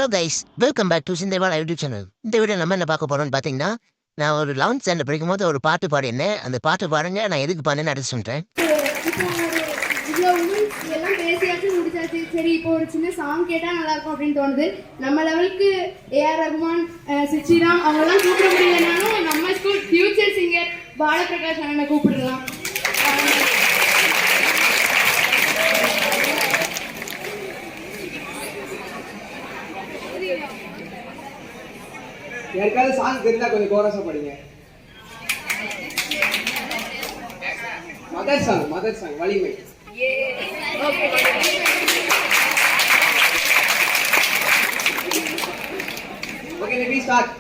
Hello guys, welcome back to சிந்தேவா YouTube channel. இந்த video நம்ம என்ன பார்க்க போறோம்னு பார்த்தீங்கன்னா, நான் ஒரு 11th ஸ்டாண்டர்ட் படிக்கும்போது ஒரு பாட்டு பாடியிருந்தேன். அந்த பாட்டு பாருங்க, நான் எதுக்கு பாடுனேன்னு அடுத்து சொல்றேன். இவ்வளோ எல்லாம் பேசியாச்சு முடிச்சாச்சு. சரி, இப்போ ஒரு சின்ன சாங் கேட்டால் நல்லா இருக்கும் அப்படின்னு தோணுது. நம்ம லெவலுக்கு ஏஆர் ரகுமான், சிச்சிராம் அவங்கெல்லாம் கூப்பிட முடியலனாலும் நம்ம ஸ்கூல் ஃபியூச்சர் சிங்கர் பாலபிரகாஷ் அண்ணனை கூப்பிடலாம். யாருக்காவது சாங் தெரிஞ்சா கொஞ்சம் கோரஸா படிங்க. மதர் சாங் வலிமை. Okay, ready start.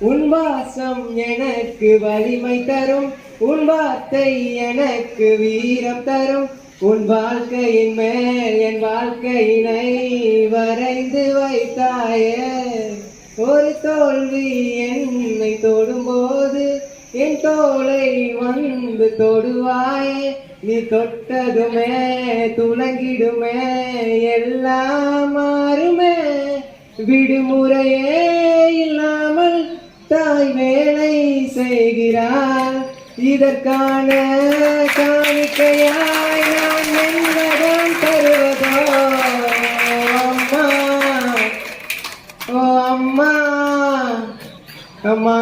உன் வாசம் எனக்கு வலிமை தரும், உன் வார்த்தை எனக்கு வீரம் தரும், உன் வாழ்க்கையின் மேல் என் வாழ்க்கையினை வரைந்து வைத்தாயே. ஒரு தோல்வி என்னை தொடும்போது என் தோளை வந்து தொடுவாயே. நீ தொட்டதுமே துளங்கிடுமே, எல்லாம் மாறுமே. விடுமுறையே இல்லாமல் தாய் வேலை செய்கிறாள். இதற்கான காணிக்கையாய் நான் என்னதான் தருவதோ அம்மா, ஓ அம்மா, அம்மா,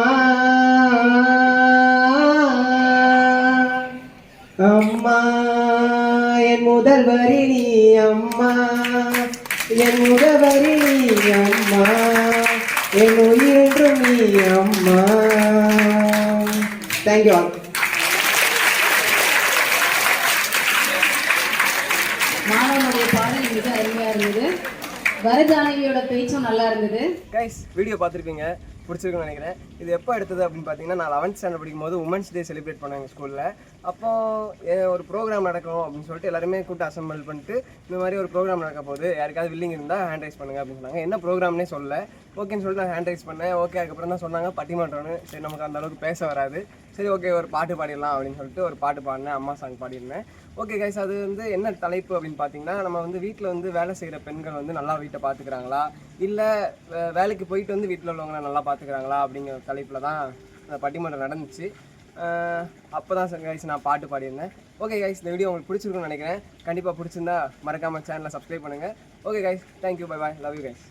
அம்மா. என் முதல் வரி நீ அம்மா, என் முதவரி நீ அம்மா, என் உயிரென்றும் நீ அம்மா. Thank you all. மாணவனுடைய பாடல் மிக அருமையா இருந்தது. வரஜானகியோட பேச்சும் நல்லா இருந்தது. கைஸ், வீடியோ பார்த்துருப்பீங்க, பிடிச்சிருக்குன்னு நினைக்கிறேன். இது எப்போ எடுத்தது அப்படின்னு பார்த்தீங்கன்னா, நான் 11th ஸ்டாண்டர்ட் படிக்கும்போது உமன்ஸ் டே செலிப்ரேட் பண்ணாங்க ஸ்கூலில். அப்போது ஒரு ப்ரோக்ராம் நடக்கும் அப்படின்னு சொல்லிட்டு எல்லாருமே கூப்பிட்டு அசம்பிள் பண்ணிட்டு, இந்த மாதிரி ஒரு ப்ரோக்ராம் நடக்க போகுது, யாருக்காவது வில்லிங் இருந்தால் ஹேண்ட் ரைஸ் பண்ணுங்க அப்படின்னு சொன்னாங்க. என்ன ப்ரோக்ராம்னே சொல்ல, ஓகேன்னு சொல்லிட்டு நான் ஹேண்ட் ரைஸ் பண்ணேன். ஓகே, அதுக்கப்புறம் தான் சொன்னாங்க பட்டிமன்றம்னு. சரி, நமக்கு அந்த அளவுக்கு பேச வராது, சரி ஓகே ஒரு பாட்டு பாடிடலாம் அப்படின்னு சொல்லிட்டு ஒரு பாட்டு பாடினேன். அம்மா சாங் பாடியிருந்தேன். ஓகே கைஸ், அது என்ன தலைப்பு அப்படின்னு பார்த்தீங்கன்னா, நம்ம வீட்டில் வேலை செய்கிற பெண்கள் நல்லா வீட்டை பார்த்துக்கிறாங்களா, இல்லை வேலைக்கு போயிட்டு வீட்டில் உள்ளவங்களை நல்லா பார்த்துக்கிறாங்களா அப்படிங்கிற தலைப்பில் தான் பட்டிமன்றம் நடந்துச்சு. அப்போ தான் கைஸ் நான் பாட்டு பாடியிருந்தேன். ஓகே கைஸ், இந்த வீடியோ உங்களுக்கு பிடிச்சிருக்குன்னு நினைக்கிறேன். கண்டிப்பாக பிடிச்சிருந்தா மறக்காமல் சேனலை சப்ஸ்கிரைப் பண்ணுங்கள். Okay guys, thank you, bye bye, love you guys.